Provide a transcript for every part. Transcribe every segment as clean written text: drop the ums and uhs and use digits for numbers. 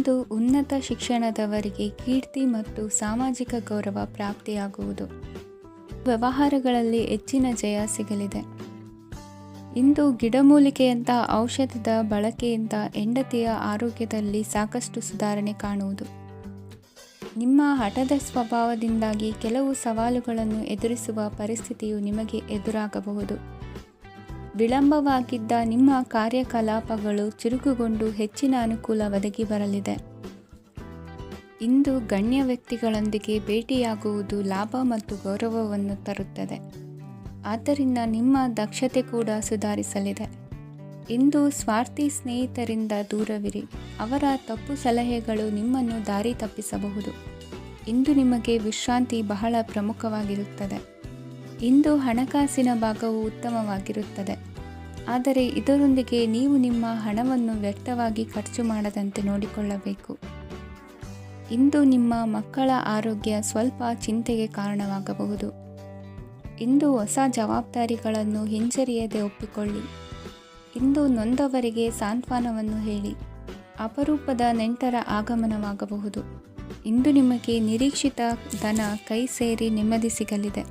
ಇಂದು ಉನ್ನತ ಶಿಕ್ಷಣದವರಿಗೆ ಕೀರ್ತಿ ಮತ್ತು ಸಾಮಾಜಿಕ ಗೌರವ ಪ್ರಾಪ್ತಿಯಾಗುವುದು. ವ್ಯವಹಾರಗಳಲ್ಲಿ ಹೆಚ್ಚಿನ ಜಯ ಸಿಗಲಿದೆ. ಇಂದು ಗಿಡಮೂಲಿಕೆಯಂಥ ಔಷಧದ ಬಳಕೆಯಿಂದ ಹೆಂಡತಿಯ ಆರೋಗ್ಯದಲ್ಲಿ ಸಾಕಷ್ಟು ಸುಧಾರಣೆ ಕಾಣುವುದು. ನಿಮ್ಮ ಹಠದ ಸ್ವಭಾವದಿಂದಾಗಿ ಕೆಲವು ಸವಾಲುಗಳನ್ನು ಎದುರಿಸುವ ಪರಿಸ್ಥಿತಿಯು ನಿಮಗೆ ಎದುರಾಗಬಹುದು. ವಿಳಂಬವಾಗಿದ್ದ ನಿಮ್ಮ ಕಾರ್ಯಕಲಾಪಗಳು ಚುರುಕುಗೊಂಡು ಹೆಚ್ಚಿನ ಅನುಕೂಲ ಒದಗಿ ಬರಲಿದೆ. ಇಂದು ಗಣ್ಯ ವ್ಯಕ್ತಿಗಳೊಂದಿಗೆ ಭೇಟಿಯಾಗುವುದು ಲಾಭ ಮತ್ತು ಗೌರವವನ್ನು ತರುತ್ತದೆ. ಆದ್ದರಿಂದ ನಿಮ್ಮ ದಕ್ಷತೆ ಕೂಡ ಸುಧಾರಿಸಲಿದೆ. ಇಂದು ಸ್ವಾರ್ಥಿ ಸ್ನೇಹಿತರಿಂದ ದೂರವಿರಿ. ಅವರ ತಪ್ಪು ಸಲಹೆಗಳು ನಿಮ್ಮನ್ನು ದಾರಿ ತಪ್ಪಿಸಬಹುದು. ಇಂದು ನಿಮಗೆ ವಿಶ್ರಾಂತಿ ಬಹಳ ಪ್ರಮುಖವಾಗಿರುತ್ತದೆ. ಇಂದು ಹಣಕಾಸಿನ ಭಾಗವು ಉತ್ತಮವಾಗಿರುತ್ತದೆ. ಆದರೆ ಇದರೊಂದಿಗೆ ನೀವು ನಿಮ್ಮ ಹಣವನ್ನು ವ್ಯರ್ಥವಾಗಿ ಖರ್ಚು ಮಾಡದಂತೆ ನೋಡಿಕೊಳ್ಳಬೇಕು. ಇಂದು ನಿಮ್ಮ ಮಕ್ಕಳ ಆರೋಗ್ಯ ಸ್ವಲ್ಪ ಚಿಂತೆಗೆ ಕಾರಣವಾಗಬಹುದು. ಇಂದು ಹೊಸ ಜವಾಬ್ದಾರಿಗಳನ್ನು ಹಿಂಜರಿಯದೆ ಒಪ್ಪಿಕೊಳ್ಳಿ. ಇಂದು ನೊಂದವರಿಗೆ ಸಾಂತ್ವನವನ್ನು ಹೇಳಿ. ಅಪರೂಪದ ನೆಂಟರ ಆಗಮನವಾಗಬಹುದು. ಇಂದು ನಿಮಗೆ ನಿರೀಕ್ಷಿತ ಧನ ಕೈ ಸೇರಿ ನೆಮ್ಮದಿ ಸಿಗಲಿದೆ.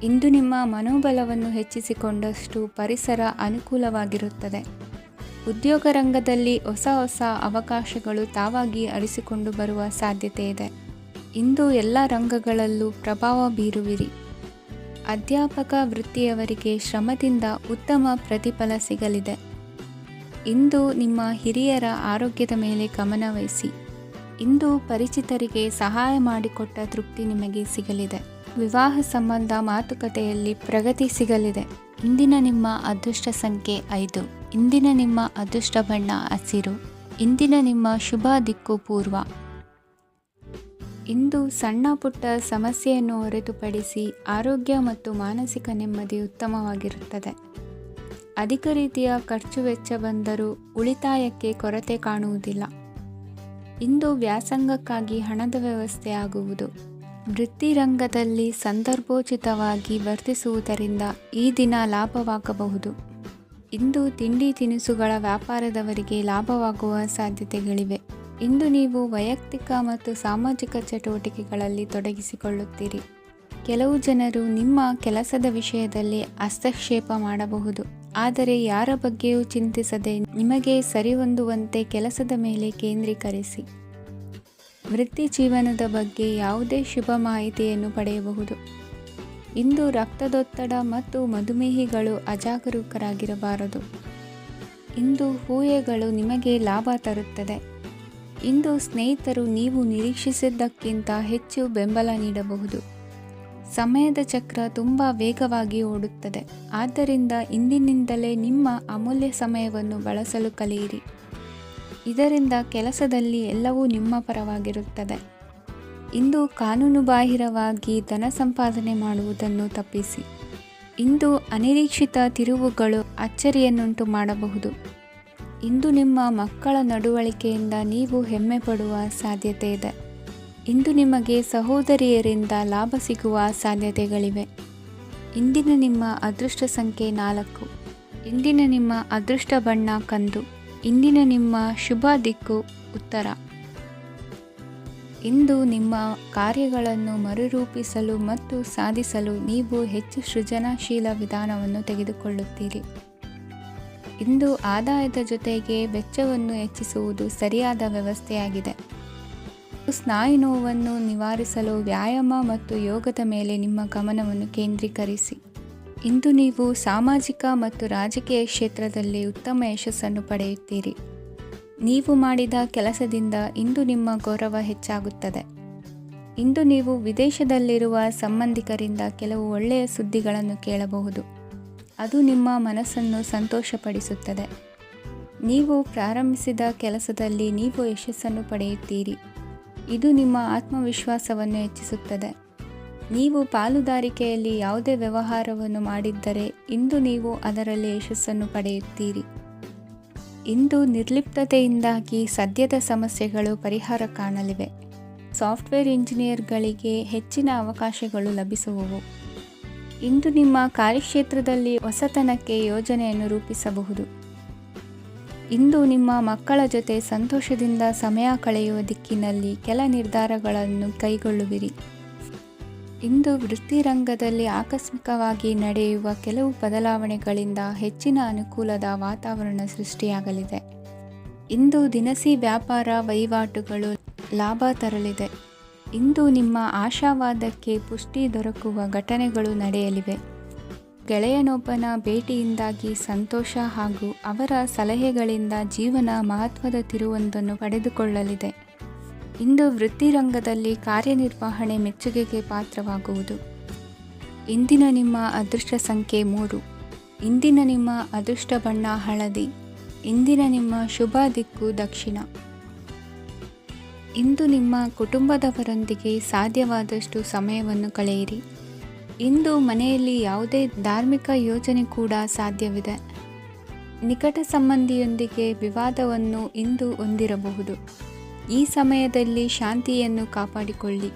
ಇಂದು ನಿಮ್ಮ ಮನೋಬಲವನ್ನು ಹೆಚ್ಚಿಸಿಕೊಂಡಷ್ಟು ಪರಿಸರ ಅನುಕೂಲವಾಗಿರುತ್ತದೆ. ಉದ್ಯೋಗ ರಂಗದಲ್ಲಿ ಹೊಸ ಹೊಸ ಅವಕಾಶಗಳು ತಾವಾಗಿ ಅರಿಸಿಕೊಂಡು ಬರುವ ಸಾಧ್ಯತೆ ಇದೆ. ಇಂದು ಎಲ್ಲ ರಂಗಗಳಲ್ಲೂ ಪ್ರಭಾವ ಬೀರುವಿರಿ. ಅಧ್ಯಾಪಕ ವೃತ್ತಿಯವರಿಗೆ ಶ್ರಮದಿಂದ ಉತ್ತಮ ಪ್ರತಿಫಲ ಸಿಗಲಿದೆ. ಇಂದು ನಿಮ್ಮ ಹಿರಿಯರ ಆರೋಗ್ಯದ ಮೇಲೆ ಗಮನವಹಿಸಿ. ಇಂದು ಪರಿಚಿತರಿಗೆ ಸಹಾಯ ಮಾಡಿಕೊಟ್ಟ ತೃಪ್ತಿ ನಿಮಗೆ ಸಿಗಲಿದೆ. ವಿವಾಹ ಸಂಬಂಧ ಮಾತುಕತೆಯಲ್ಲಿ ಪ್ರಗತಿ ಸಿಗಲಿದೆ. ಇಂದಿನ ನಿಮ್ಮ ಅದೃಷ್ಟ ಸಂಖ್ಯೆ 5. ಇಂದಿನ ನಿಮ್ಮ ಅದೃಷ್ಟ ಬಣ್ಣ ಹಸಿರು. ಇಂದಿನ ನಿಮ್ಮ ಶುಭ ದಿಕ್ಕು ಪೂರ್ವ. ಇಂದು ಸಣ್ಣ ಪುಟ್ಟ ಸಮಸ್ಯೆಯನ್ನು ಹೊರತುಪಡಿಸಿ ಆರೋಗ್ಯ ಮತ್ತು ಮಾನಸಿಕ ನೆಮ್ಮದಿ ಉತ್ತಮವಾಗಿರುತ್ತದೆ. ಅಧಿಕ ರೀತಿಯ ಖರ್ಚು ವೆಚ್ಚ ಬಂದರೂ ಉಳಿತಾಯಕ್ಕೆ ಕೊರತೆ ಕಾಣುವುದಿಲ್ಲ. ಇಂದು ವ್ಯಾಸಂಗಕ್ಕಾಗಿ ಹಣದ ವ್ಯವಸ್ಥೆ ಆಗುವುದು. ವೃತ್ತಿರಂಗದಲ್ಲಿ ಸಂದರ್ಭೋಚಿತವಾಗಿ ವರ್ತಿಸುವುದರಿಂದ ಈ ದಿನ ಲಾಭವಾಗಬಹುದು. ಇಂದು ತಿಂಡಿ ತಿನಿಸುಗಳ ವ್ಯಾಪಾರದವರಿಗೆ ಲಾಭವಾಗುವ ಸಾಧ್ಯತೆಗಳಿವೆ. ಇಂದು ನೀವು ವೈಯಕ್ತಿಕ ಮತ್ತು ಸಾಮಾಜಿಕ ಚಟುವಟಿಕೆಗಳಲ್ಲಿ ತೊಡಗಿಸಿಕೊಳ್ಳುತ್ತೀರಿ. ಕೆಲವು ಜನರು ನಿಮ್ಮ ಕೆಲಸದ ವಿಷಯದಲ್ಲಿ ಹಸ್ತಕ್ಷೇಪ ಮಾಡಬಹುದು. ಆದರೆ ಯಾರ ಬಗ್ಗೆಯೂ ಚಿಂತಿಸದೆ ನಿಮಗೆ ಸರಿಹೊಂದುವಂತೆ ಕೆಲಸದ ಮೇಲೆ ಕೇಂದ್ರೀಕರಿಸಿ. ವೃತ್ತಿ ಜೀವನದ ಬಗ್ಗೆ ಯಾವುದೇ ಶುಭ ಮಾಹಿತಿಯನ್ನು ಪಡೆಯಬಹುದು. ಇಂದು ರಕ್ತದೊತ್ತಡ ಮತ್ತು ಮಧುಮೇಹಿಗಳು ಅಜಾಗರೂಕರಾಗಿರಬಾರದು. ಇಂದು ಊಹೆಗಳು ನಿಮಗೆ ಲಾಭ ತರುತ್ತದೆ. ಇಂದು ಸ್ನೇಹಿತರು ನೀವು ನಿರೀಕ್ಷಿಸಿದ್ದಕ್ಕಿಂತ ಹೆಚ್ಚು ಬೆಂಬಲ ನೀಡಬಹುದು. ಸಮಯದ ಚಕ್ರ ತುಂಬ ವೇಗವಾಗಿ ಓಡುತ್ತದೆ. ಆದ್ದರಿಂದ ಇಂದಿನಿಂದಲೇ ನಿಮ್ಮ ಅಮೂಲ್ಯ ಸಮಯವನ್ನು ಬಳಸಲು ಕಲಿಯಿರಿ. ಇದರಿಂದ ಕೆಲಸದಲ್ಲಿ ಎಲ್ಲವೂ ನಿಮ್ಮ ಪರವಾಗಿರುತ್ತದೆ. ಇಂದು ಕಾನೂನುಬಾಹಿರವಾಗಿ ಧನ ಸಂಪಾದನೆ ಮಾಡುವುದನ್ನು ತಪ್ಪಿಸಿ. ಇಂದು ಅನಿರೀಕ್ಷಿತ ತಿರುವುಗಳು ಅಚ್ಚರಿಯನ್ನುಂಟು ಮಾಡಬಹುದು. ಇಂದು ನಿಮ್ಮ ಮಕ್ಕಳ ನಡವಳಿಕೆಯಿಂದ ನೀವು ಹೆಮ್ಮೆ ಪಡುವ ಸಾಧ್ಯತೆ ಇದೆ. ಇಂದು ನಿಮಗೆ ಸಹೋದರಿಯರಿಂದ ಲಾಭ ಸಿಗುವ ಸಾಧ್ಯತೆಗಳಿವೆ. ಇಂದಿನ ನಿಮ್ಮ ಅದೃಷ್ಟ ಸಂಖ್ಯೆ 4. ಇಂದಿನ ನಿಮ್ಮ ಅದೃಷ್ಟ ಬಣ್ಣ ಕಂದು. ಇಂದಿನ ನಿಮ್ಮ ಶುಭ ದಿಕ್ಕು ಉತ್ತರ. ಇಂದು ನಿಮ್ಮ ಕಾರ್ಯಗಳನ್ನು ಮರುರೂಪಿಸಲು ಮತ್ತು ಸಾಧಿಸಲು ನೀವು ಹೆಚ್ಚು ಸೃಜನಶೀಲ ವಿಧಾನವನ್ನು ತೆಗೆದುಕೊಳ್ಳುತ್ತೀರಿ. ಇಂದು ಆದಾಯದ ಜೊತೆಗೆ ವೆಚ್ಚವನ್ನು ಹೆಚ್ಚಿಸುವುದು ಸರಿಯಾದ ವ್ಯವಸ್ಥೆಯಾಗಿದೆ. ಸ್ನಾಯು ನೋವನ್ನು ನಿವಾರಿಸಲು ವ್ಯಾಯಾಮ ಮತ್ತು ಯೋಗದ ಮೇಲೆ ನಿಮ್ಮ ಗಮನವನ್ನು ಕೇಂದ್ರೀಕರಿಸಿ. ಇಂದು ನೀವು ಸಾಮಾಜಿಕ ಮತ್ತು ರಾಜಕೀಯ ಕ್ಷೇತ್ರದಲ್ಲಿ ಉತ್ತಮ ಯಶಸ್ಸನ್ನು ಪಡೆಯುತ್ತೀರಿ. ನೀವು ಮಾಡಿದ ಕೆಲಸದಿಂದ ಇಂದು ನಿಮ್ಮ ಗೌರವ ಹೆಚ್ಚಾಗುತ್ತದೆ. ಇಂದು ನೀವು ವಿದೇಶದಲ್ಲಿರುವ ಸಂಬಂಧಿಕರಿಂದ ಕೆಲವು ಒಳ್ಳೆಯ ಸುದ್ದಿಗಳನ್ನು ಕೇಳಬಹುದು. ಅದು ನಿಮ್ಮ ಮನಸ್ಸನ್ನು ಸಂತೋಷಪಡಿಸುತ್ತದೆ. ನೀವು ಪ್ರಾರಂಭಿಸಿದ ಕೆಲಸದಲ್ಲಿ ನೀವು ಯಶಸ್ಸನ್ನು ಪಡೆಯುತ್ತೀರಿ. ಇದು ನಿಮ್ಮ ಆತ್ಮವಿಶ್ವಾಸವನ್ನು ಹೆಚ್ಚಿಸುತ್ತದೆ. ನೀವು ಪಾಲುದಾರಿಕೆಯಲ್ಲಿ ಯಾವುದೇ ವ್ಯವಹಾರವನ್ನು ಮಾಡಿದ್ದರೆ ಇಂದು ನೀವು ಅದರಲ್ಲಿ ಯಶಸ್ಸನ್ನು ಪಡೆಯುತ್ತೀರಿ. ಇಂದು ನಿರ್ಲಿಪ್ತತೆಯಿಂದಾಗಿ ಸದ್ಯದ ಸಮಸ್ಯೆಗಳು ಪರಿಹಾರ ಕಾಣಲಿವೆ. ಸಾಫ್ಟ್ವೇರ್ ಇಂಜಿನಿಯರ್ಗಳಿಗೆ ಹೆಚ್ಚಿನ ಅವಕಾಶಗಳು ಲಭಿಸುವವು. ಇಂದು ನಿಮ್ಮ ಕಾರ್ಯಕ್ಷೇತ್ರದಲ್ಲಿ ಹೊಸತನಕ್ಕೆ ಯೋಜನೆಯನ್ನು ರೂಪಿಸಬಹುದು. ಇಂದು ನಿಮ್ಮ ಮಕ್ಕಳ ಜೊತೆ ಸಂತೋಷದಿಂದ ಸಮಯ ಕಳೆಯುವ ದಿಕ್ಕಿನಲ್ಲಿ ಕೆಲ ನಿರ್ಧಾರಗಳನ್ನು ಕೈಗೊಳ್ಳುವಿರಿ. ಇಂದು ವೃತ್ತಿರಂಗದಲ್ಲಿ ಆಕಸ್ಮಿಕವಾಗಿ ನಡೆಯುವ ಕೆಲವು ಬದಲಾವಣೆಗಳಿಂದ ಹೆಚ್ಚಿನ ಅನುಕೂಲದ ವಾತಾವರಣ ಸೃಷ್ಟಿಯಾಗಲಿದೆ. ಇಂದು ದಿನಸಿ ವ್ಯಾಪಾರ ವಹಿವಾಟುಗಳು ಲಾಭ ತರಲಿದೆ. ಇಂದು ನಿಮ್ಮ ಆಶಾವಾದಕ್ಕೆ ಪುಷ್ಟಿ ದೊರಕುವ ಘಟನೆಗಳು ನಡೆಯಲಿವೆ. ಗೆಳೆಯನೊಬ್ಬನ ಭೇಟಿಯಿಂದಾಗಿ ಸಂತೋಷ ಹಾಗೂ ಅವರ ಸಲಹೆಗಳಿಂದ ಜೀವನ ಮಹತ್ವದ ತಿರುವೊಂದನ್ನು ಪಡೆದುಕೊಳ್ಳಲಿದೆ. ಇಂದು ವೃತ್ತಿರಂಗದಲ್ಲಿ ಕಾರ್ಯನಿರ್ವಹಣೆ ಮೆಚ್ಚುಗೆಗೆ ಪಾತ್ರವಾಗುವುದು. ಇಂದಿನ ನಿಮ್ಮ ಅದೃಷ್ಟ ಸಂಖ್ಯೆ 3. ಇಂದಿನ ನಿಮ್ಮ ಅದೃಷ್ಟ ಬಣ್ಣ ಹಳದಿ. ಇಂದಿನ ನಿಮ್ಮ ಶುಭ ದಿಕ್ಕು ದಕ್ಷಿಣ. ಇಂದು ನಿಮ್ಮ ಕುಟುಂಬದವರೊಂದಿಗೆ ಸಾಧ್ಯವಾದಷ್ಟು ಸಮಯವನ್ನು ಕಳೆಯಿರಿ. ಇಂದು ಮನೆಯಲ್ಲಿ ಯಾವುದೇ ಧಾರ್ಮಿಕ ಯೋಜನೆ ಕೂಡ ಸಾಧ್ಯವಿದೆ. ನಿಕಟ ಸಂಬಂಧಿಯೊಂದಿಗೆ ವಿವಾದವನ್ನು ಇಂದು ಹೊಂದಿರಬಹುದು. ಈ ಸಮಯದಲ್ಲಿ ಶಾಂತಿಯನ್ನು ಕಾಪಾಡಿಕೊಳ್ಳಿ.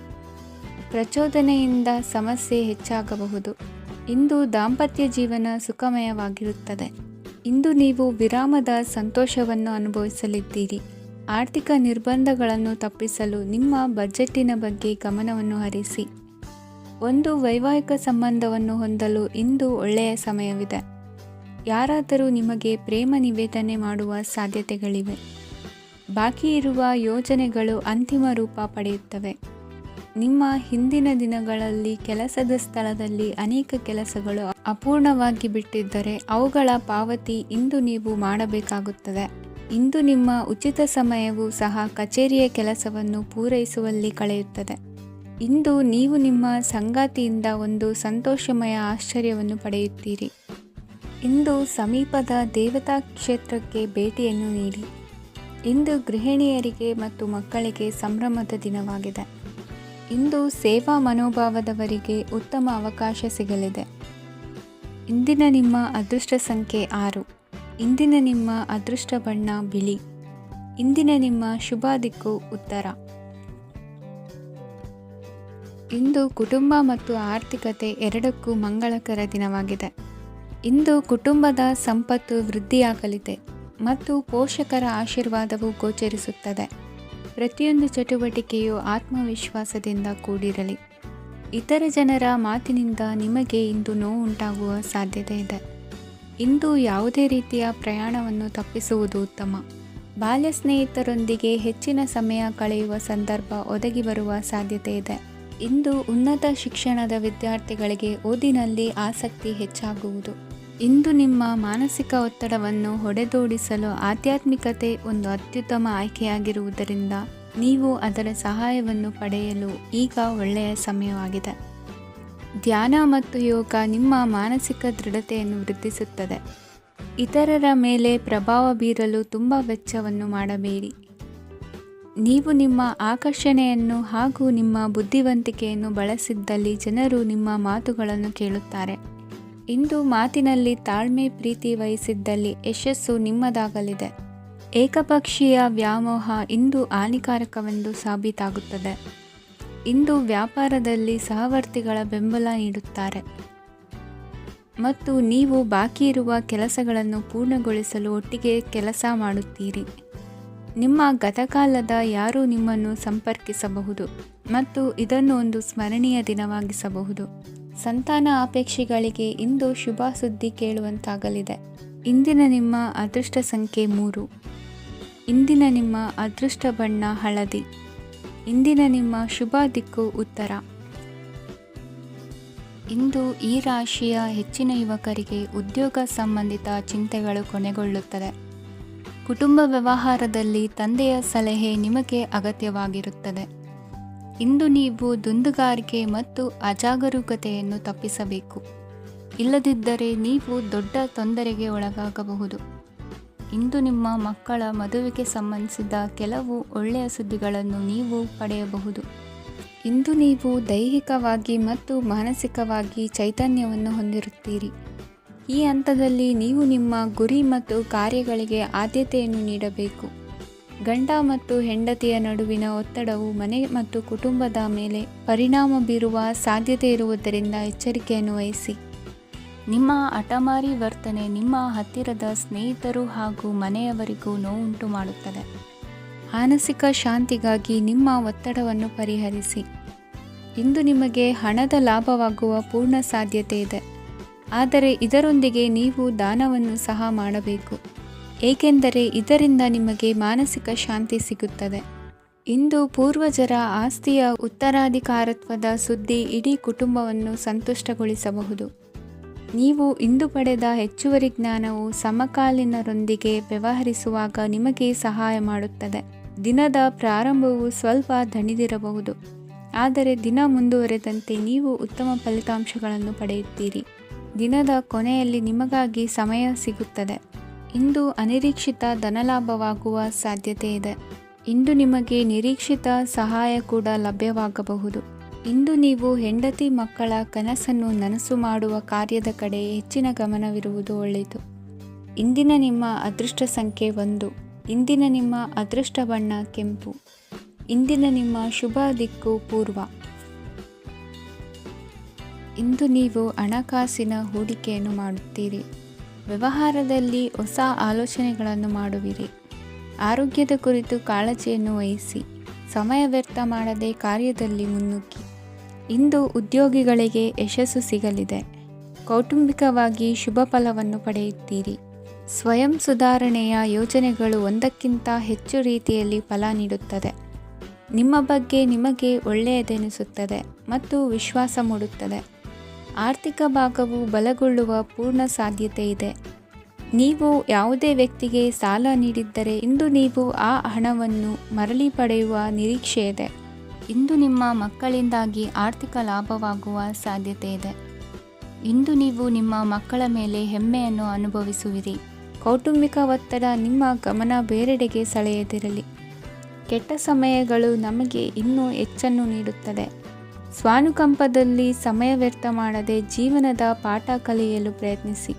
ಪ್ರಚೋದನೆಯಿಂದ ಸಮಸ್ಯೆ ಹೆಚ್ಚಾಗಬಹುದು. ಇಂದು ದಾಂಪತ್ಯ ಜೀವನ ಸುಖಮಯವಾಗಿರುತ್ತದೆ. ಇಂದು ನೀವು ವಿರಾಮದ ಸಂತೋಷವನ್ನು ಅನುಭವಿಸಲಿದ್ದೀರಿ. ಆರ್ಥಿಕ ನಿರ್ಬಂಧಗಳನ್ನು ತಪ್ಪಿಸಲು ನಿಮ್ಮ ಬಜೆಟ್ಟಿನ ಬಗ್ಗೆ ಗಮನವನ್ನು ಹರಿಸಿ. ಒಂದು ವೈವಾಹಿಕ ಸಂಬಂಧವನ್ನು ಹೊಂದಲು ಇಂದು ಒಳ್ಳೆಯ ಸಮಯವಿದೆ. ಯಾರಾದರೂ ನಿಮಗೆ ಪ್ರೇಮ ನಿವೇದನೆ ಮಾಡುವ ಸಾಧ್ಯತೆಗಳಿವೆ. ಬಾಕಿ ಇರುವ ಯೋಜನೆಗಳು ಅಂತಿಮ ರೂಪ ಪಡೆಯುತ್ತವೆ. ನಿಮ್ಮ ಹಿಂದಿನ ದಿನಗಳಲ್ಲಿ ಕೆಲಸದ ಸ್ಥಳದಲ್ಲಿ ಅನೇಕ ಕೆಲಸಗಳು ಅಪೂರ್ಣವಾಗಿ ಬಿಟ್ಟಿದ್ದರೆ ಅವುಗಳ ಪಾವತಿ ಇಂದು ನೀವು ಮಾಡಬೇಕಾಗುತ್ತದೆ. ಇಂದು ನಿಮ್ಮ ಉಚಿತ ಸಮಯವೂ ಸಹ ಕಚೇರಿಯ ಕೆಲಸವನ್ನು ಪೂರೈಸುವಲ್ಲಿ ಕಳೆಯುತ್ತದೆ. ಇಂದು ನೀವು ನಿಮ್ಮ ಸಂಗಾತಿಯಿಂದ ಒಂದು ಸಂತೋಷಮಯ ಆಶ್ಚರ್ಯವನ್ನು ಪಡೆಯುತ್ತೀರಿ. ಇಂದು ಸಮೀಪದ ದೇವತಾ ಕ್ಷೇತ್ರಕ್ಕೆ ಭೇಟಿಯನ್ನು ನೀಡಿ. ಇಂದು ಗೃಹಿಣಿಯರಿಗೆ ಮತ್ತು ಮಕ್ಕಳಿಗೆ ಸಂಭ್ರಮದ ದಿನವಾಗಿದೆ. ಇಂದು ಸೇವಾ ಮನೋಭಾವದವರಿಗೆ ಉತ್ತಮ ಅವಕಾಶ ಸಿಗಲಿದೆ. ಇಂದಿನ ನಿಮ್ಮ ಅದೃಷ್ಟ ಸಂಖ್ಯೆ 6. ಇಂದಿನ ನಿಮ್ಮ ಅದೃಷ್ಟ ಬಣ್ಣ ಬಿಳಿ. ಇಂದಿನ ನಿಮ್ಮ ಶುಭ ದಿಕ್ಕು ಉತ್ತರ. ಇಂದು ಕುಟುಂಬ ಮತ್ತು ಆರ್ಥಿಕತೆ ಎರಡಕ್ಕೂ ಮಂಗಳಕರ ದಿನವಾಗಿದೆ. ಇಂದು ಕುಟುಂಬದ ಸಂಪತ್ತು ವೃದ್ಧಿಯಾಗಲಿದೆ ಮತ್ತು ಪೋಷಕರ ಆಶೀರ್ವಾದವು ಗೋಚರಿಸುತ್ತದೆ. ಪ್ರತಿಯೊಂದು ಚಟುವಟಿಕೆಯು ಆತ್ಮವಿಶ್ವಾಸದಿಂದ ಕೂಡಿರಲಿ. ಇತರ ಜನರ ಮಾತಿನಿಂದ ನಿಮಗೆ ಇಂದು ನೋವು ಉಂಟಾಗುವ ಸಾಧ್ಯತೆ ಇದೆ. ಇಂದು ಯಾವುದೇ ರೀತಿಯ ಪ್ರಯಾಣವನ್ನು ತಪ್ಪಿಸುವುದು ಉತ್ತಮ. ಬಾಲ್ಯ ಸ್ನೇಹಿತರೊಂದಿಗೆ ಹೆಚ್ಚಿನ ಸಮಯ ಕಳೆಯುವ ಸಂದರ್ಭ ಒದಗಿ ಬರುವ ಸಾಧ್ಯತೆ ಇದೆ. ಇಂದು ಉನ್ನತ ಶಿಕ್ಷಣದ ವಿದ್ಯಾರ್ಥಿಗಳಿಗೆ ಓದಿನಲ್ಲಿ ಆಸಕ್ತಿ ಹೆಚ್ಚಾಗುವುದು. ಇಂದು ನಿಮ್ಮ ಮಾನಸಿಕ ಒತ್ತಡವನ್ನು ಹೊಡೆದೋಡಿಸಲು ಆಧ್ಯಾತ್ಮಿಕತೆ ಒಂದು ಅತ್ಯುತ್ತಮ ಆಯ್ಕೆಯಾಗಿರುವುದರಿಂದ ನೀವು ಅದರ ಸಹಾಯವನ್ನು ಪಡೆಯಲು ಈಗ ಒಳ್ಳೆಯ ಸಮಯವಾಗಿದೆ. ಧ್ಯಾನ ಮತ್ತು ಯೋಗ ನಿಮ್ಮ ಮಾನಸಿಕ ದೃಢತೆಯನ್ನು ವೃದ್ಧಿಸುತ್ತದೆ. ಇತರರ ಮೇಲೆ ಪ್ರಭಾವ ಬೀರಲು ತುಂಬ ವೆಚ್ಚವನ್ನು ಮಾಡಬೇಡಿ. ನೀವು ನಿಮ್ಮ ಆಕರ್ಷಣೆಯನ್ನು ಹಾಗೂ ನಿಮ್ಮ ಬುದ್ಧಿವಂತಿಕೆಯನ್ನು ಬಳಸಿದ್ದಲ್ಲಿ ಜನರು ನಿಮ್ಮ ಮಾತುಗಳನ್ನು ಕೇಳುತ್ತಾರೆ. ಇಂದು ಮಾತಿನಲ್ಲಿ ತಾಳ್ಮೆ ಪ್ರೀತಿ ವಹಿಸಿದ್ದಲ್ಲಿ ಯಶಸ್ಸು ನಿಮ್ಮದಾಗಲಿದೆ. ಏಕಪಕ್ಷೀಯ ವ್ಯಾಮೋಹ ಇಂದು ಹಾನಿಕಾರಕವೆಂದು ಸಾಬೀತಾಗುತ್ತದೆ. ಇಂದು ವ್ಯಾಪಾರದಲ್ಲಿ ಸಹವರ್ತಿಗಳ ಬೆಂಬಲ ನೀಡುತ್ತಾರೆ ಮತ್ತು ನೀವು ಬಾಕಿ ಇರುವ ಕೆಲಸಗಳನ್ನು ಪೂರ್ಣಗೊಳಿಸಲು ಒಟ್ಟಿಗೆ ಕೆಲಸ ಮಾಡುತ್ತೀರಿ. ನಿಮ್ಮ ಗತಕಾಲದ ಯಾರೂ ನಿಮ್ಮನ್ನು ಸಂಪರ್ಕಿಸಬಹುದು ಮತ್ತು ಇದನ್ನು ಒಂದು ಸ್ಮರಣೀಯ ದಿನವಾಗಿಸಬಹುದು. ಸಂತಾನ ಅಪೇಕ್ಷೆಗಳಿಗೆ ಇಂದು ಶುಭ ಸುದ್ದಿ ಕೇಳುವಂತಾಗಲಿದೆ. ಇಂದಿನ ನಿಮ್ಮ ಅದೃಷ್ಟ ಸಂಖ್ಯೆ 3. ಇಂದಿನ ನಿಮ್ಮ ಅದೃಷ್ಟ ಬಣ್ಣ ಹಳದಿ. ಇಂದಿನ ನಿಮ್ಮ ಶುಭ ದಿಕ್ಕು ಉತ್ತರ. ಇಂದು ಈ ರಾಶಿಯ ಹೆಚ್ಚಿನ ಯುವಕರಿಗೆ ಉದ್ಯೋಗ ಸಂಬಂಧಿತ ಚಿಂತೆಗಳು ಕೊನೆಗೊಳ್ಳುತ್ತದೆ. ಕುಟುಂಬ ವ್ಯವಹಾರದಲ್ಲಿ ತಂದೆಯ ಸಲಹೆ ನಿಮಗೆ ಅಗತ್ಯವಾಗಿರುತ್ತದೆ. ಇಂದು ನೀವು ದುಂದುಗಾರಿಕೆ ಮತ್ತು ಅಜಾಗರೂಕತೆಯನ್ನು ತಪ್ಪಿಸಬೇಕು. ಇಲ್ಲದಿದ್ದರೆ ನೀವು ದೊಡ್ಡ ತೊಂದರೆಗೆ ಒಳಗಾಗಬಹುದು. ಇಂದು ನಿಮ್ಮ ಮಕ್ಕಳ ಮದುವೆಗೆ ಸಂಬಂಧಿಸಿದ ಕೆಲವು ಒಳ್ಳೆಯ ಸುದ್ದಿಗಳನ್ನು ನೀವು ಪಡೆಯಬಹುದು. ಇಂದು ನೀವು ದೈಹಿಕವಾಗಿ ಮತ್ತು ಮಾನಸಿಕವಾಗಿ ಚೈತನ್ಯವನ್ನು ಹೊಂದಿರುತ್ತೀರಿ. ಈ ಹಂತದಲ್ಲಿ ನೀವು ನಿಮ್ಮ ಗುರಿ ಮತ್ತು ಕಾರ್ಯಗಳಿಗೆ ಆದ್ಯತೆಯನ್ನು ನೀಡಬೇಕು. ಗಂಡ ಮತ್ತು ಹೆಂಡತಿಯ ನಡುವಿನ ಒತ್ತಡವು ಮನೆ ಮತ್ತು ಕುಟುಂಬದ ಮೇಲೆ ಪರಿಣಾಮ ಬೀರುವ ಸಾಧ್ಯತೆ ಇರುವುದರಿಂದ ಎಚ್ಚರಿಕೆಯನ್ನು ವಹಿಸಿ. ನಿಮ್ಮ ಹಠಮಾರಿ ವರ್ತನೆ ನಿಮ್ಮ ಹತ್ತಿರದ ಸ್ನೇಹಿತರು ಹಾಗೂ ಮನೆಯವರಿಗೂ ನೋವುಂಟು ಮಾಡುತ್ತದೆ. ಮಾನಸಿಕ ಶಾಂತಿಗಾಗಿ ನಿಮ್ಮ ಒತ್ತಡವನ್ನು ಪರಿಹರಿಸಿ. ಇಂದು ನಿಮಗೆ ಹಣದ ಲಾಭವಾಗುವ ಪೂರ್ಣ ಸಾಧ್ಯತೆ ಇದೆ, ಆದರೆ ಇದರೊಂದಿಗೆ ನೀವು ದಾನವನ್ನು ಸಹ ಮಾಡಬೇಕು, ಏಕೆಂದರೆ ಇದರಿಂದ ನಿಮಗೆ ಮಾನಸಿಕ ಶಾಂತಿ ಸಿಗುತ್ತದೆ. ಇಂದು ಪೂರ್ವಜರ ಆಸ್ತಿಯ ಉತ್ತರಾಧಿಕಾರತ್ವದ ಸುದ್ದಿ ಇಡೀ ಕುಟುಂಬವನ್ನು ಸಂತುಷ್ಟಗೊಳಿಸಬಹುದು. ನೀವು ಇಂದು ಪಡೆದ ಹೆಚ್ಚುವರಿ ಜ್ಞಾನವು ಸಮಕಾಲೀನರೊಂದಿಗೆ ವ್ಯವಹರಿಸುವಾಗ ನಿಮಗೆ ಸಹಾಯ ಮಾಡುತ್ತದೆ. ದಿನದ ಪ್ರಾರಂಭವು ಸ್ವಲ್ಪ ದಣಿದಿರಬಹುದು, ಆದರೆ ದಿನ ಮುಂದುವರೆದಂತೆ ನೀವು ಉತ್ತಮ ಫಲಿತಾಂಶಗಳನ್ನು ಪಡೆಯುತ್ತೀರಿ. ದಿನದ ಕೊನೆಯಲ್ಲಿ ನಿಮಗಾಗಿ ಸಮಯ ಸಿಗುತ್ತದೆ. ಇಂದು ಅನಿರೀಕ್ಷಿತ ಧನಲಾಭವಾಗುವ ಸಾಧ್ಯತೆ ಇದೆ. ಇಂದು ನಿಮಗೆ ನಿರೀಕ್ಷಿತ ಸಹಾಯ ಕೂಡ ಲಭ್ಯವಾಗಬಹುದು. ಇಂದು ನೀವು ಹೆಂಡತಿ ಮಕ್ಕಳ ಕನಸನ್ನು ನನಸು ಮಾಡುವ ಕಾರ್ಯದ ಕಡೆ ಹೆಚ್ಚಿನ ಗಮನವಿರುವುದು ಒಳ್ಳೆಯದು. ಇಂದಿನ ನಿಮ್ಮ ಅದೃಷ್ಟ ಸಂಖ್ಯೆ 1. ಇಂದಿನ ನಿಮ್ಮ ಅದೃಷ್ಟ ಬಣ್ಣ ಕೆಂಪು. ಇಂದಿನ ನಿಮ್ಮ ಶುಭ ದಿಕ್ಕು ಪೂರ್ವ. ಇಂದು ನೀವು ಹಣಕಾಸಿನ ಹೂಡಿಕೆಯನ್ನು ಮಾಡುತ್ತೀರಿ. ವ್ಯವಹಾರದಲ್ಲಿ ಹೊಸ ಆಲೋಚನೆಗಳನ್ನು ಮಾಡುವಿರಿ. ಆರೋಗ್ಯದ ಕುರಿತು ಕಾಳಜಿಯನ್ನು ವಹಿಸಿ. ಸಮಯ ವ್ಯರ್ಥ ಮಾಡದೆ ಕಾರ್ಯದಲ್ಲಿ ಮುನ್ನುಗ್ಗಿ. ಇಂದು ಉದ್ಯೋಗಿಗಳಿಗೆ ಯಶಸ್ಸು ಸಿಗಲಿದೆ. ಕೌಟುಂಬಿಕವಾಗಿ ಶುಭ ಫಲವನ್ನು ಪಡೆಯುತ್ತೀರಿ. ಸ್ವಯಂ ಸುಧಾರಣೆಯ ಯೋಜನೆಗಳು ಒಂದಕ್ಕಿಂತ ಹೆಚ್ಚು ರೀತಿಯಲ್ಲಿ ಫಲ ನೀಡುತ್ತದೆ. ನಿಮ್ಮ ಬಗ್ಗೆ ನಿಮಗೆ ಒಳ್ಳೆಯದೆನಿಸುತ್ತದೆ ಮತ್ತು ವಿಶ್ವಾಸ ಮೂಡುತ್ತದೆ. ಆರ್ಥಿಕ ಭಾಗವು ಬಲಗೊಳ್ಳುವ ಪೂರ್ಣ ಸಾಧ್ಯತೆ ಇದೆ. ನೀವು ಯಾವುದೇ ವ್ಯಕ್ತಿಗೆ ಸಾಲ ನೀಡಿದ್ದರೆ ಇಂದು ನೀವು ಆ ಹಣವನ್ನು ಮರಳಿ ಪಡೆಯುವ ನಿರೀಕ್ಷೆ ಇದೆ. ಇಂದು ನಿಮ್ಮ ಮಕ್ಕಳಿಂದಾಗಿ ಆರ್ಥಿಕ ಲಾಭವಾಗುವ ಸಾಧ್ಯತೆ ಇದೆ. ಇಂದು ನೀವು ನಿಮ್ಮ ಮಕ್ಕಳ ಮೇಲೆ ಹೆಮ್ಮೆಯನ್ನು ಅನುಭವಿಸುವಿರಿ. ಕೌಟುಂಬಿಕ ಒತ್ತಡ ನಿಮ್ಮ ಗಮನ ಬೇರೆಡೆಗೆ ಸೆಳೆಯದಿರಲಿ. ಕೆಟ್ಟ ಸಮಯಗಳು ನಮಗೆ ಇನ್ನೂ ಹೆಚ್ಚನ್ನು ನೀಡುತ್ತದೆ. ಸ್ವಾನುಕಂಪದಲ್ಲಿ ಸಮಯ ವ್ಯರ್ಥ ಮಾಡದೆ ಜೀವನದ ಪಾಠ ಕಲಿಯಲು ಪ್ರಯತ್ನಿಸಿ.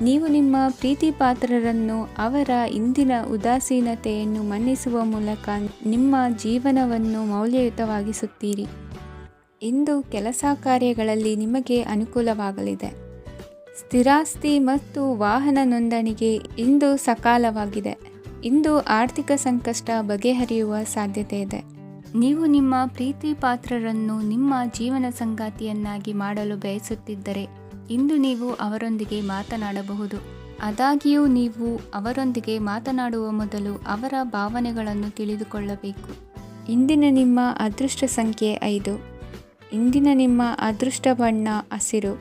ನೀವು ನಿಮ್ಮ ಪ್ರೀತಿ ಪಾತ್ರರನ್ನು ಅವರ ಇಂದಿನ ಉದಾಸೀನತೆಯನ್ನು ಮನ್ನಿಸುವ ಮೂಲಕ ನಿಮ್ಮ ಜೀವನವನ್ನು ಮೌಲ್ಯಯುತವಾಗಿಸುತ್ತೀರಿ. ಇಂದು ಕೆಲಸ ಕಾರ್ಯಗಳಲ್ಲಿ ನಿಮಗೆ ಅನುಕೂಲವಾಗಲಿದೆ. ಸ್ಥಿರಾಸ್ತಿ ಮತ್ತು ವಾಹನ ನೋಂದಣಿಗೆ ಇಂದು ಸಕಾಲವಾಗಿದೆ. ಇಂದು ಆರ್ಥಿಕ ಸಂಕಷ್ಟ ಬಗೆಹರಿಯುವ ಸಾಧ್ಯತೆ ಇದೆ. ನೀವು ನಿಮ್ಮ ಪ್ರೀತಿ ಪಾತ್ರರನ್ನು ನಿಮ್ಮ ಜೀವನ ಸಂಗಾತಿಯನ್ನಾಗಿ ಮಾಡಲು ಬಯಸುತ್ತಿದ್ದರೆ ಇಂದು ನೀವು ಅವರೊಂದಿಗೆ ಮಾತನಾಡಬಹುದು. ಆದಾಗ್ಯೂ ನೀವು ಅವರೊಂದಿಗೆ ಮಾತನಾಡುವ ಮೊದಲು ಅವರ ಭಾವನೆಗಳನ್ನು ತಿಳಿದುಕೊಳ್ಳಬೇಕು. ಇಂದಿನ ನಿಮ್ಮ ಅದೃಷ್ಟ ಸಂಖ್ಯೆ 5. ಇಂದಿನ ನಿಮ್ಮ ಅದೃಷ್ಟ ಬಣ್ಣ ಹಸಿರು.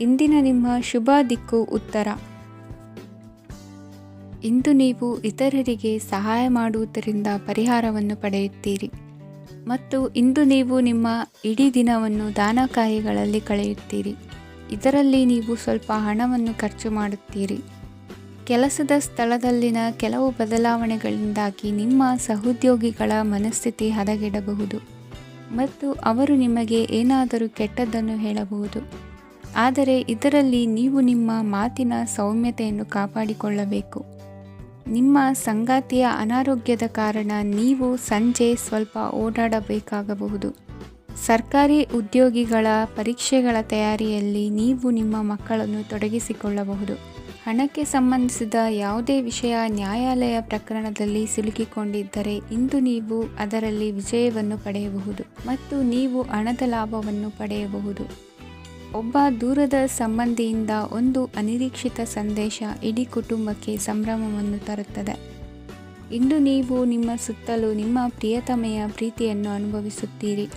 ಇಂದಿನ ನಿಮ್ಮ ಶುಭ ದಿಕ್ಕು ಉತ್ತರ. ಇಂದು ನೀವು ಇತರರಿಗೆ ಸಹಾಯ ಮಾಡುವುದರಿಂದ ಪರಿಹಾರವನ್ನು ಪಡೆಯುತ್ತೀರಿ ಮತ್ತು ಇಂದು ನೀವು ನಿಮ್ಮ ಇಡೀ ದಿನವನ್ನು ದಾನ ಕಾರ್ಯಗಳಲ್ಲಿ ಕಳೆಯುತ್ತೀರಿ. ಇದರಲ್ಲಿ ನೀವು ಸ್ವಲ್ಪ ಹಣವನ್ನು ಖರ್ಚು ಮಾಡುತ್ತೀರಿ. ಕೆಲಸದ ಸ್ಥಳದಲ್ಲಿನ ಕೆಲವು ಬದಲಾವಣೆಗಳಿಂದಾಗಿ ನಿಮ್ಮ ಸಹೋದ್ಯೋಗಿಗಳ ಮನಸ್ಥಿತಿ ಹದಗೆಡಬಹುದು ಮತ್ತು ಅವರು ನಿಮಗೆ ಏನಾದರೂ ಕೆಟ್ಟದ್ದನ್ನು ಹೇಳಬಹುದು. ಆದರೆ ಇದರಲ್ಲಿ ನೀವು ನಿಮ್ಮ ಮಾತಿನ ಸೌಮ್ಯತೆಯನ್ನು ಕಾಪಾಡಿಕೊಳ್ಳಬೇಕು. ನಿಮ್ಮ ಸಂಗಾತಿಯ ಅನಾರೋಗ್ಯದ ಕಾರಣ ನೀವು ಸಂಜೆ ಸ್ವಲ್ಪ ಓಡಾಡಬೇಕಾಗಬಹುದು. ಸರ್ಕಾರಿ ಉದ್ಯೋಗಿಗಳ ಪರೀಕ್ಷೆಗಳ ತಯಾರಿಯಲ್ಲಿ ನೀವು ನಿಮ್ಮ ಮಕ್ಕಳನ್ನು ತೊಡಗಿಸಿಕೊಳ್ಳಬಹುದು. ಹಣಕ್ಕೆ ಸಂಬಂಧಿಸಿದ ಯಾವುದೇ ವಿಷಯ ನ್ಯಾಯಾಲಯ ಪ್ರಕರಣದಲ್ಲಿ ಸಿಲುಕಿಕೊಂಡಿದ್ದರೆ ಇಂದು ನೀವು ಅದರಲ್ಲಿ ವಿಜಯವನ್ನು ಪಡೆಯಬಹುದು ಮತ್ತು ನೀವು ಹಣದ ಲಾಭವನ್ನು ಪಡೆಯಬಹುದು. ಒಬ್ಬ ದೂರದ ಸಂಬಂಧಿಯಿಂದ ಒಂದು ಅನಿರೀಕ್ಷಿತ ಸಂದೇಶ ಇಡೀ ಕುಟುಂಬಕ್ಕೆ ಸಂಭ್ರಮವನ್ನು ತರುತ್ತದೆ. ಇಂದು ನೀವು ನಿಮ್ಮ ಸುತ್ತಲೂ ನಿಮ್ಮ ಪ್ರಿಯತಮೆಯ ಪ್ರೀತಿಯನ್ನು ಅನುಭವಿಸುತ್ತೀರಿ.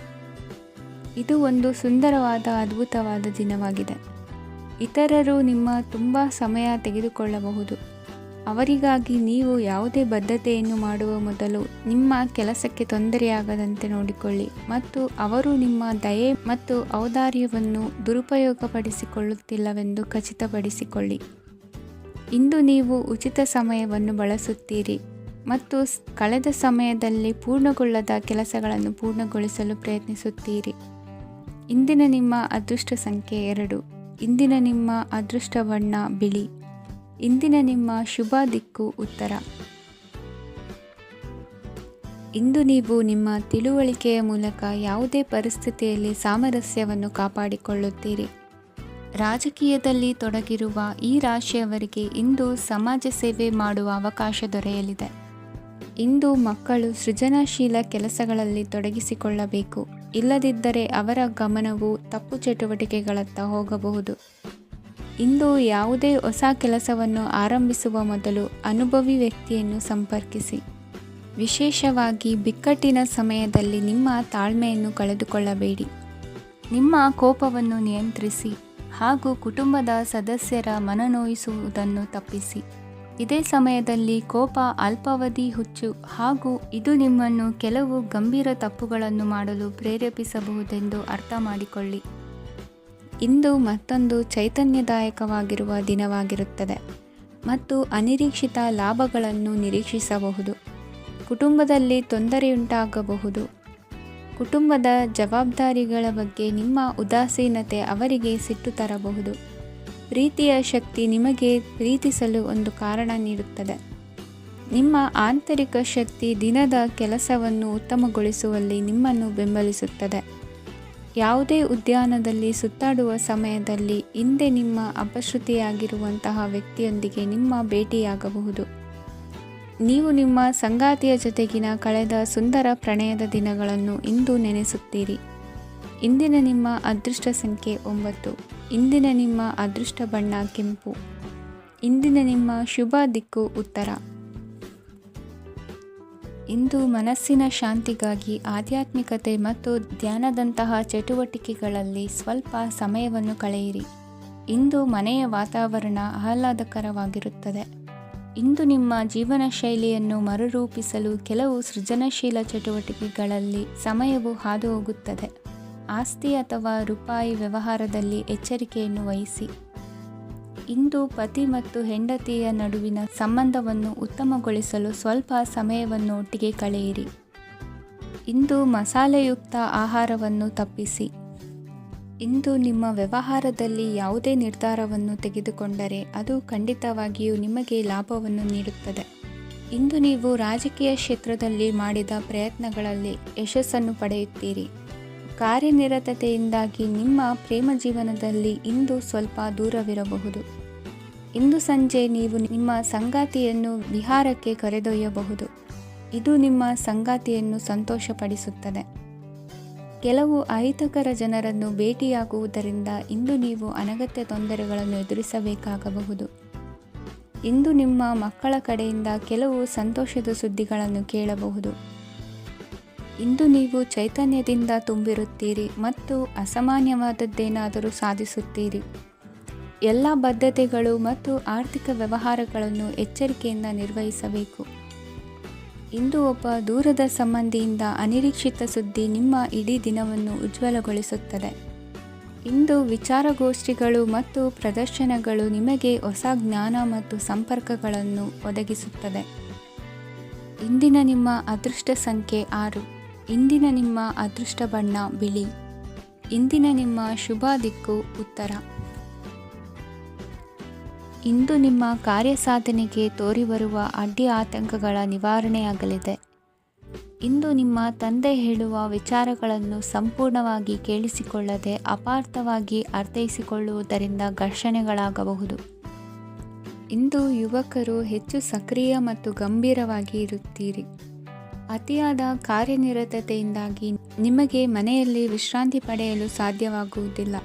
ಇದು ಒಂದು ಸುಂದರವಾದ ಅದ್ಭುತವಾದ ದಿನವಾಗಿದೆ. ಇತರರು ನಿಮ್ಮ ತುಂಬ ಸಮಯ ತೆಗೆದುಕೊಳ್ಳಬಹುದು. ಅವರಿಗಾಗಿ ನೀವು ಯಾವುದೇ ಬದ್ಧತೆಯನ್ನು ಮಾಡುವ ಮೊದಲು ನಿಮ್ಮ ಕೆಲಸಕ್ಕೆ ತೊಂದರೆಯಾಗದಂತೆ ನೋಡಿಕೊಳ್ಳಿ ಮತ್ತು ಅವರು ನಿಮ್ಮ ದಯೆ ಮತ್ತು ಔದಾರ್ಯವನ್ನು ದುರುಪಯೋಗಪಡಿಸಿಕೊಳ್ಳುತ್ತಿಲ್ಲವೆಂದು ಖಚಿತಪಡಿಸಿಕೊಳ್ಳಿ. ಇಂದು ನೀವು ಉಚಿತ ಸಮಯವನ್ನು ಬಳಸುತ್ತೀರಿ ಮತ್ತು ಕಳೆದ ಸಮಯದಲ್ಲಿ ಪೂರ್ಣಗೊಳ್ಳದ ಕೆಲಸಗಳನ್ನು ಪೂರ್ಣಗೊಳಿಸಲು ಪ್ರಯತ್ನಿಸುತ್ತೀರಿ. ಇಂದಿನ ನಿಮ್ಮ ಅದೃಷ್ಟ ಸಂಖ್ಯೆ 2. ಇಂದಿನ ನಿಮ್ಮ ಅದೃಷ್ಟ ಬಣ್ಣ ಬಿಳಿ. ಇಂದಿನ ನಿಮ್ಮ ಶುಭ ದಿಕ್ಕು ಉತ್ತರ. ಇಂದು ನೀವು ನಿಮ್ಮ ತಿಳುವಳಿಕೆಯ ಮೂಲಕ ಯಾವುದೇ ಪರಿಸ್ಥಿತಿಯಲ್ಲಿ ಸಾಮರಸ್ಯವನ್ನು ಕಾಪಾಡಿಕೊಳ್ಳುತ್ತೀರಿ. ರಾಜಕೀಯದಲ್ಲಿ ತೊಡಗಿರುವ ಈ ರಾಶಿಯವರಿಗೆ ಇಂದು ಸಮಾಜ ಸೇವೆ ಮಾಡುವ ಅವಕಾಶ ದೊರೆಯಲಿದೆ. ಇಂದು ಮಕ್ಕಳು ಸೃಜನಶೀಲ ಕೆಲಸಗಳಲ್ಲಿ ತೊಡಗಿಸಿಕೊಳ್ಳಬೇಕು. ಇಲ್ಲದಿದ್ದರೆ ಅವರ ಗಮನವು ತಪ್ಪು ಚಟುವಟಿಕೆಗಳತ್ತ ಹೋಗಬಹುದು. ಇಂದು ಯಾವುದೇ ಹೊಸ ಕೆಲಸವನ್ನು ಆರಂಭಿಸುವ ಮೊದಲು ಅನುಭವಿ ವ್ಯಕ್ತಿಯನ್ನು ಸಂಪರ್ಕಿಸಿ. ವಿಶೇಷವಾಗಿ ಬಿಕ್ಕಟ್ಟಿನ ಸಮಯದಲ್ಲಿ ನಿಮ್ಮ ತಾಳ್ಮೆಯನ್ನು ಕಳೆದುಕೊಳ್ಳಬೇಡಿ. ನಿಮ್ಮ ಕೋಪವನ್ನು ನಿಯಂತ್ರಿಸಿ ಹಾಗೂ ಕುಟುಂಬದ ಸದಸ್ಯರ ಮನನೋಯಿಸುವುದನ್ನು ತಪ್ಪಿಸಿ. ಇದೇ ಸಮಯದಲ್ಲಿ ಕೋಪ ಅಲ್ಪಾವಧಿ ಹುಚ್ಚು ಹಾಗೂ ಇದು ನಿಮ್ಮನ್ನು ಕೆಲವು ಗಂಭೀರ ತಪ್ಪುಗಳನ್ನು ಮಾಡಲು ಪ್ರೇರೇಪಿಸಬಹುದೆಂದು ಅರ್ಥ ಮಾಡಿಕೊಳ್ಳಿ. ಇಂದು ಮತ್ತೊಂದು ಚೈತನ್ಯದಾಯಕವಾಗಿರುವ ದಿನವಾಗಿರುತ್ತದೆ ಮತ್ತು ಅನಿರೀಕ್ಷಿತ ಲಾಭಗಳನ್ನು ನಿರೀಕ್ಷಿಸಬಹುದು. ಕುಟುಂಬದಲ್ಲಿ ತೊಂದರೆಯುಂಟಾಗಬಹುದು. ಕುಟುಂಬದ ಜವಾಬ್ದಾರಿಗಳ ಬಗ್ಗೆ ನಿಮ್ಮ ಉದಾಸೀನತೆ ಅವರಿಗೆ ಸಿಟ್ಟು ತರಬಹುದು. ಪ್ರೀತಿಯ ಶಕ್ತಿ ನಿಮಗೆ ಪ್ರೀತಿಸಲು ಒಂದು ಕಾರಣ ನೀಡುತ್ತದೆ. ನಿಮ್ಮ ಆಂತರಿಕ ಶಕ್ತಿ ದಿನದ ಕೆಲಸವನ್ನು ಉತ್ತಮಗೊಳಿಸುವಲ್ಲಿ ನಿಮ್ಮನ್ನು ಬೆಂಬಲಿಸುತ್ತದೆ. ಯಾವುದೇ ಉದ್ಯಾನದಲ್ಲಿ ಸುತ್ತಾಡುವ ಸಮಯದಲ್ಲಿ ಹಿಂದೆ ನಿಮ್ಮ ಅಪಶ್ರುತಿಯಾಗಿರುವಂತಹ ವ್ಯಕ್ತಿಯೊಂದಿಗೆ ನಿಮ್ಮ ಭೇಟಿಯಾಗಬಹುದು. ನೀವು ನಿಮ್ಮ ಸಂಗಾತಿಯ ಜೊತೆಗಿನ ಕಳೆದ ಸುಂದರ ಪ್ರಣಯದ ದಿನಗಳನ್ನು ಇಂದು ನೆನೆಸುತ್ತೀರಿ. ಇಂದಿನ ನಿಮ್ಮ ಅದೃಷ್ಟ ಸಂಖ್ಯೆ 9. ಇಂದಿನ ನಿಮ್ಮ ಅದೃಷ್ಟ ಬಣ್ಣ ಕೆಂಪು. ಇಂದಿನ ನಿಮ್ಮ ಶುಭ ದಿಕ್ಕು ಉತ್ತರ. ಇಂದು ಮನಸ್ಸಿನ ಶಾಂತಿಗಾಗಿ ಆಧ್ಯಾತ್ಮಿಕತೆ ಮತ್ತು ಧ್ಯಾನದಂತಹ ಚಟುವಟಿಕೆಗಳಲ್ಲಿ ಸ್ವಲ್ಪ ಸಮಯವನ್ನು ಕಳೆಯಿರಿ. ಇಂದು ಮನೆಯ ವಾತಾವರಣ ಆಹ್ಲಾದಕರವಾಗಿರುತ್ತದೆ. ಇಂದು ನಿಮ್ಮ ಜೀವನ ಶೈಲಿಯನ್ನು ಮರುರೂಪಿಸಲು ಕೆಲವು ಸೃಜನಶೀಲ ಚಟುವಟಿಕೆಗಳಲ್ಲಿ ಸಮಯವು ಹಾದುಹೋಗುತ್ತದೆ. ಆಸ್ತಿ ಅಥವಾ ರೂಪಾಯಿ ವ್ಯವಹಾರದಲ್ಲಿ ಎಚ್ಚರಿಕೆಯನ್ನು ವಹಿಸಿ. ಇಂದು ಪತಿ ಮತ್ತು ಹೆಂಡತಿಯ ನಡುವಿನ ಸಂಬಂಧವನ್ನು ಉತ್ತಮಗೊಳಿಸಲು ಸ್ವಲ್ಪ ಸಮಯವನ್ನು ಒಟ್ಟಿಗೆ ಕಳೆಯಿರಿ. ಇಂದು ಮಸಾಲೆಯುಕ್ತ ಆಹಾರವನ್ನು ತಪ್ಪಿಸಿ. ಇಂದು ನಿಮ್ಮ ವ್ಯವಹಾರದಲ್ಲಿ ಯಾವುದೇ ನಿರ್ಧಾರವನ್ನು ತೆಗೆದುಕೊಂಡರೆ ಅದು ಖಂಡಿತವಾಗಿಯೂ ನಿಮಗೆ ಲಾಭವನ್ನು ನೀಡುತ್ತದೆ. ಇಂದು ನೀವು ರಾಜಕೀಯ ಕ್ಷೇತ್ರದಲ್ಲಿ ಮಾಡಿದ ಪ್ರಯತ್ನಗಳಲ್ಲಿ ಯಶಸ್ಸನ್ನು ಪಡೆಯುತ್ತೀರಿ. ಕಾರ್ಯನಿರತತೆಯಿಂದಾಗಿ ನಿಮ್ಮ ಪ್ರೇಮ ಜೀವನದಲ್ಲಿ ಇಂದು ಸ್ವಲ್ಪ ದೂರವಿರಬಹುದು. ಇಂದು ಸಂಜೆ ನೀವು ನಿಮ್ಮ ಸಂಗಾತಿಯನ್ನು ವಿಹಾರಕ್ಕೆ ಕರೆದೊಯ್ಯಬಹುದು. ಇದು ನಿಮ್ಮ ಸಂಗಾತಿಯನ್ನು ಸಂತೋಷಪಡಿಸುತ್ತದೆ. ಕೆಲವು ಅಹಿತಕರ ಜನರನ್ನು ಭೇಟಿಯಾಗುವುದರಿಂದ ಇಂದು ನೀವು ಅನಗತ್ಯ ತೊಂದರೆಗಳನ್ನು ಎದುರಿಸಬೇಕಾಗಬಹುದು. ಇಂದು ನಿಮ್ಮ ಮಕ್ಕಳ ಕಡೆಯಿಂದ ಕೆಲವು ಸಂತೋಷದ ಸುದ್ದಿಗಳನ್ನು ಕೇಳಬಹುದು. ಇಂದು ನೀವು ಚೈತನ್ಯದಿಂದ ತುಂಬಿರುತ್ತೀರಿ ಮತ್ತು ಅಸಾಮಾನ್ಯವಾದದ್ದೇನಾದರೂ ಸಾಧಿಸುತ್ತೀರಿ. ಎಲ್ಲ ಬದ್ಧತೆಗಳು ಮತ್ತು ಆರ್ಥಿಕ ವ್ಯವಹಾರಗಳನ್ನು ಎಚ್ಚರಿಕೆಯಿಂದ ನಿರ್ವಹಿಸಬೇಕು. ಇಂದು ಒಬ್ಬ ದೂರದ ಸಂಬಂಧಿಯಿಂದ ಅನಿರೀಕ್ಷಿತ ಸುದ್ದಿ ನಿಮ್ಮ ಇಡೀ ದಿನವನ್ನು ಉಜ್ವಲಗೊಳಿಸುತ್ತದೆ. ಇಂದು ವಿಚಾರಗೋಷ್ಠಿಗಳು ಮತ್ತು ಪ್ರದರ್ಶನಗಳು ನಿಮಗೆ ಹೊಸ ಜ್ಞಾನ ಮತ್ತು ಸಂಪರ್ಕಗಳನ್ನು ಒದಗಿಸುತ್ತದೆ. ಇಂದಿನ ನಿಮ್ಮ ಅದೃಷ್ಟ ಸಂಖ್ಯೆ 6. ಇಂದಿನ ನಿಮ್ಮ ಅದೃಷ್ಟ ಬಣ್ಣ ಬಿಳಿ. ಇಂದಿನ ನಿಮ್ಮ ಶುಭ ದಿಕ್ಕು ಉತ್ತರ. ಇಂದು ನಿಮ್ಮ ಕಾರ್ಯಸಾಧನೆಗೆ ತೋರಿಬರುವ ಅಡ್ಡಿ ಆತಂಕಗಳ ನಿವಾರಣೆಯಾಗಲಿದೆ. ಇಂದು ನಿಮ್ಮ ತಂದೆ ಹೇಳುವ ವಿಚಾರಗಳನ್ನು ಸಂಪೂರ್ಣವಾಗಿ ಕೇಳಿಸಿಕೊಳ್ಳದೆ ಅಪಾರ್ಥವಾಗಿ ಅರ್ಥೈಸಿಕೊಳ್ಳುವುದರಿಂದ ಘರ್ಷಣೆಗಳಾಗಬಹುದು. ಇಂದು ಯುವಕರು ಹೆಚ್ಚು ಸಕ್ರಿಯ ಮತ್ತು ಗಂಭೀರವಾಗಿ ಇರುತ್ತೀರಿ. ಅತಿಯಾದ ಕಾರ್ಯನಿರತತೆಯಿಂದಾಗಿ ನಿಮಗೆ ಮನೆಯಲ್ಲಿ ವಿಶ್ರಾಂತಿ ಪಡೆಯಲು ಸಾಧ್ಯವಾಗುವುದಿಲ್ಲ.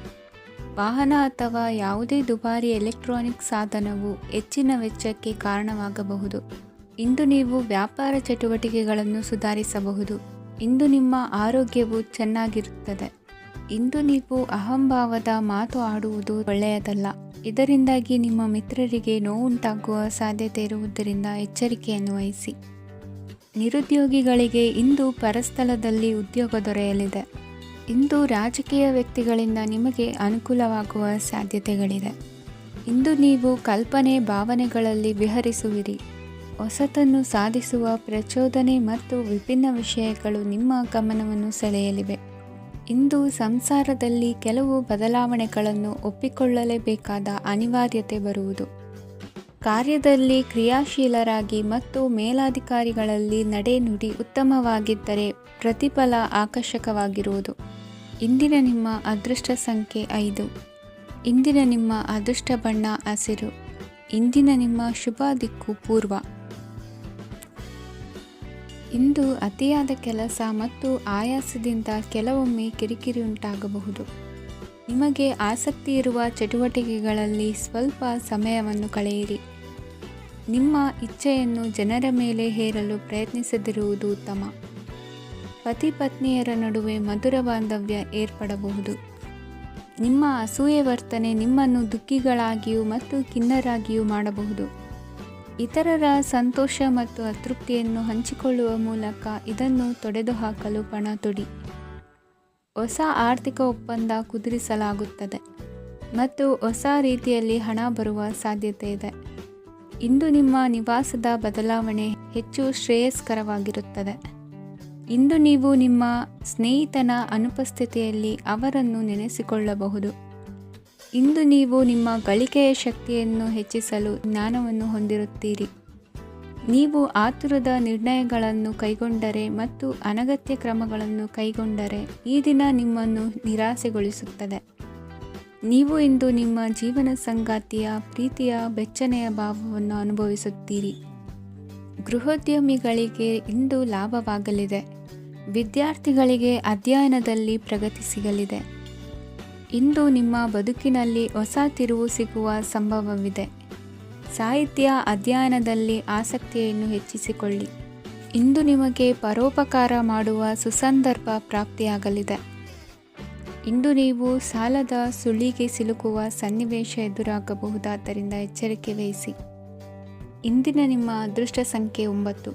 ವಾಹನ ಅಥವಾ ಯಾವುದೇ ದುಬಾರಿ ಎಲೆಕ್ಟ್ರಾನಿಕ್ ಸಾಧನವು ಹೆಚ್ಚಿನ ವೆಚ್ಚಕ್ಕೆ ಕಾರಣವಾಗಬಹುದು. ಇಂದು ನೀವು ವ್ಯಾಪಾರ ಚಟುವಟಿಕೆಗಳನ್ನು ಸುಧಾರಿಸಬಹುದು. ಇಂದು ನಿಮ್ಮ ಆರೋಗ್ಯವು ಚೆನ್ನಾಗಿರುತ್ತದೆ. ಇಂದು ನೀವು ಅಹಂಭಾವದ ಮಾತು ಆಡುವುದು ಒಳ್ಳೆಯದಲ್ಲ. ಇದರಿಂದಾಗಿ ನಿಮ್ಮ ಮಿತ್ರರಿಗೆ ನೋವುಂಟಾಗುವ ಸಾಧ್ಯತೆ ಇರುವುದರಿಂದ ಎಚ್ಚರಿಕೆಯನ್ನು ವಹಿಸಿ. ನಿರುದ್ಯೋಗಿಗಳಿಗೆ ಇಂದು ಪರಸ್ಥಳದಲ್ಲಿ ಉದ್ಯೋಗ ದೊರೆಯಲಿದೆ. ಇಂದು ರಾಜಕೀಯ ವ್ಯಕ್ತಿಗಳಿಂದ ನಿಮಗೆ ಅನುಕೂಲವಾಗುವ ಸಾಧ್ಯತೆಗಳಿದೆ. ಇಂದು ನೀವು ಕಲ್ಪನೆ ಭಾವನೆಗಳಲ್ಲಿ ವಿಹರಿಸುವಿರಿ. ಹೊಸತನ್ನು ಸಾಧಿಸುವ ಪ್ರಚೋದನೆ ಮತ್ತು ವಿಭಿನ್ನ ವಿಷಯಗಳು ನಿಮ್ಮ ಗಮನವನ್ನು ಸೆಳೆಯಲಿವೆ. ಇಂದು ಸಂಸಾರದಲ್ಲಿ ಕೆಲವು ಬದಲಾವಣೆಗಳನ್ನು ಒಪ್ಪಿಕೊಳ್ಳಲೇಬೇಕಾದ ಅನಿವಾರ್ಯತೆ ಬರುವುದು. ಕಾರ್ಯದಲ್ಲಿ ಕ್ರಿಯಾಶೀಲರಾಗಿ ಮತ್ತು ಮೇಲಾಧಿಕಾರಿಗಳಲ್ಲಿ ನಡೆನುಡಿ ಉತ್ತಮವಾಗಿದ್ದರೆ ಪ್ರತಿಫಲ ಆಕರ್ಷಕವಾಗಿರುವುದು. ಇಂದಿನ ನಿಮ್ಮ ಅದೃಷ್ಟ ಸಂಖ್ಯೆ 5. ಇಂದಿನ ನಿಮ್ಮ ಅದೃಷ್ಟ ಬಣ್ಣ ಹಸಿರು. ಇಂದಿನ ನಿಮ್ಮ ಶುಭ ದಿಕ್ಕು ಪೂರ್ವ. ಇಂದು ಅತಿಯಾದ ಕೆಲಸ ಮತ್ತು ಆಯಾಸದಿಂದ ಕೆಲವೊಮ್ಮೆ ಕಿರಿಕಿರಿ ಉಂಟಾಗಬಹುದು. ನಿಮಗೆ ಆಸಕ್ತಿ ಇರುವ ಚಟುವಟಿಕೆಗಳಲ್ಲಿ ಸ್ವಲ್ಪ ಸಮಯವನ್ನು ಕಳೆಯಿರಿ. ನಿಮ್ಮ ಇಚ್ಛೆಯನ್ನು ಜನರ ಮೇಲೆ ಹೇರಲು ಪ್ರಯತ್ನಿಸದಿರುವುದು ಉತ್ತಮ. ಪತಿ ಪತ್ನಿಯರ ನಡುವೆ ಮಧುರ ಬಾಂಧವ್ಯ ಏರ್ಪಡಬಹುದು. ನಿಮ್ಮ ಅಸೂಯೆ ವರ್ತನೆ ನಿಮ್ಮನ್ನು ದುಃಖಿಗಳಾಗಿಯೂ ಮತ್ತು ಖಿನ್ನರಾಗಿಯೂ ಮಾಡಬಹುದು. ಇತರರ ಸಂತೋಷ ಮತ್ತು ಅತೃಪ್ತಿಯನ್ನು ಹಂಚಿಕೊಳ್ಳುವ ಮೂಲಕ ಇದನ್ನು ತೊಡೆದುಹಾಕಲು ಪಣ ತೊಡಿ. ಹೊಸ ಆರ್ಥಿಕ ಒಪ್ಪಂದ ಕುದುರಿಸಲಾಗುತ್ತದೆ ಮತ್ತು ಹೊಸ ರೀತಿಯಲ್ಲಿ ಹಣ ಬರುವ ಸಾಧ್ಯತೆ ಇದೆ. ಇಂದು ನಿಮ್ಮ ನಿವಾಸದ ಬದಲಾವಣೆ ಹೆಚ್ಚು ಶ್ರೇಯಸ್ಕರವಾಗಿರುತ್ತದೆ. ಇಂದು ನೀವು ನಿಮ್ಮ ಸ್ನೇಹಿತನ ಅನುಪಸ್ಥಿತಿಯಲ್ಲಿ ಅವರನ್ನು ನೆನೆಸಿಕೊಳ್ಳಬಹುದು. ಇಂದು ನೀವು ನಿಮ್ಮ ಗಳಿಕೆಯ ಶಕ್ತಿಯನ್ನು ಹೆಚ್ಚಿಸಲು ಜ್ಞಾನವನ್ನು ಹೊಂದಿರುತ್ತೀರಿ. ನೀವು ಆತುರದ ನಿರ್ಣಯಗಳನ್ನು ಕೈಗೊಂಡರೆ ಮತ್ತು ಅನಗತ್ಯ ಕ್ರಮಗಳನ್ನು ಕೈಗೊಂಡರೆ ಈ ದಿನ ನಿಮ್ಮನ್ನು ನಿರಾಸೆಗೊಳಿಸುತ್ತದೆ. ನೀವು ಇಂದು ನಿಮ್ಮ ಜೀವನ ಸಂಗಾತಿಯ ಪ್ರೀತಿಯ ಬೆಚ್ಚನೆಯ ಭಾವವನ್ನು ಅನುಭವಿಸುತ್ತೀರಿ. ಗೃಹೋದ್ಯಮಿಗಳಿಗೆ ಇಂದು ಲಾಭವಾಗಲಿದೆ. ವಿದ್ಯಾರ್ಥಿಗಳಿಗೆ ಅಧ್ಯಯನದಲ್ಲಿ ಪ್ರಗತಿ ಸಿಗಲಿದೆ. ಇಂದು ನಿಮ್ಮ ಬದುಕಿನಲ್ಲಿ ಹೊಸ ತಿರುವು ಸಿಗುವ ಸಂಭವವಿದೆ. ಸಾಹಿತ್ಯ ಅಧ್ಯಯನದಲ್ಲಿ ಆಸಕ್ತಿಯನ್ನು ಹೆಚ್ಚಿಸಿಕೊಳ್ಳಿ. ಇಂದು ನಿಮಗೆ ಪರೋಪಕಾರ ಮಾಡುವ ಸುಸಂದರ್ಭ ಪ್ರಾಪ್ತಿಯಾಗಲಿದೆ. ಇಂದು ನೀವು ಸಾಲದ ಸುಳಿಗೆ ಸಿಲುಕುವ ಸನ್ನಿವೇಶ ಎದುರಾಗಬಹುದಾದ್ದರಿಂದ ಎಚ್ಚರಿಕೆ ವಹಿಸಿ. ಇಂದಿನ ನಿಮ್ಮ ಅದೃಷ್ಟ ಸಂಖ್ಯೆ 9.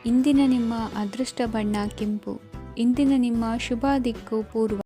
ಇಂದಿನ ನಿಮ್ಮ ಅದೃಷ್ಟ ಬಣ್ಣ ಕೆಂಪು. ಇಂದಿನ ನಿಮ್ಮ ಶುಭ ದಿಕ್ಕು ಪೂರ್ವ.